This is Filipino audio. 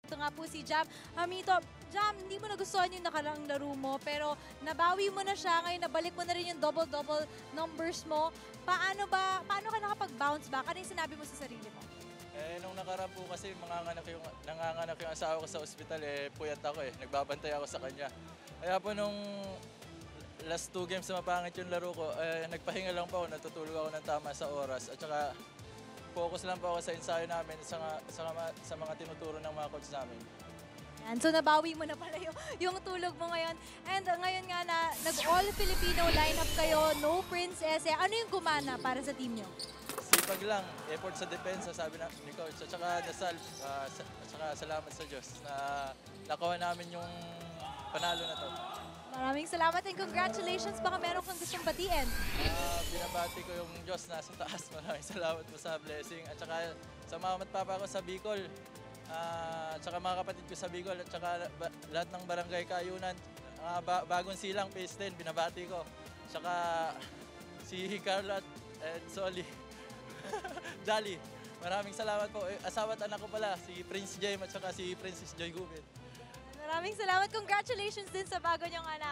Ito nga po si Jam. Hamito, Jam, hindi mo nagustuhan yung nakaraang laro mo, pero nabawi mo na siya. Ngayon, nabalik mo na rin yung double-double numbers mo. Paano ka nakapag-bounce back? Ano yung sinabi mo sa sarili mo? Nung nakaraan po kasi nanganganak yung asawa ko sa ospital, puyat ako nagbabantay ako sa kanya. Kaya po nung last 2 games na mapangit yung laro ko, nagpahinga lang po ako, natutulog ako ng tama sa oras. At saka focus lang po ako sa ensayo namin, sa mga tinuturo ng mga coach namin. Yan. So nabawi mo na pala yung tulog mo ngayon. And ngayon nga na nag-all Filipino lineup kayo, no Princess. Ano yung gumana para sa team nyo? Sipag lang, effort sa depensa, sabi ni coach. At saka dasal, at saka salamat sa Diyos na nakuha namin yung panalo na to. Maraming salamat and congratulations. Baka meron kang gustong batiin. Binabati ko yung Diyos nasa taas. Maraming salamat po sa blessing. At saka sa mama at papa ko sa Bicol. At saka mga kapatid ko sa Bicol. At saka lahat ng barangay Kayunan. Bagong silang phase 10, binabati ko. At saka si Carla at Soli. Jolly. Maraming salamat po. Asawa at anak ko pala, si Prince James at saka si Princess Joy Gubin. Maraming salamat. Congratulations din sa bago niyong anak.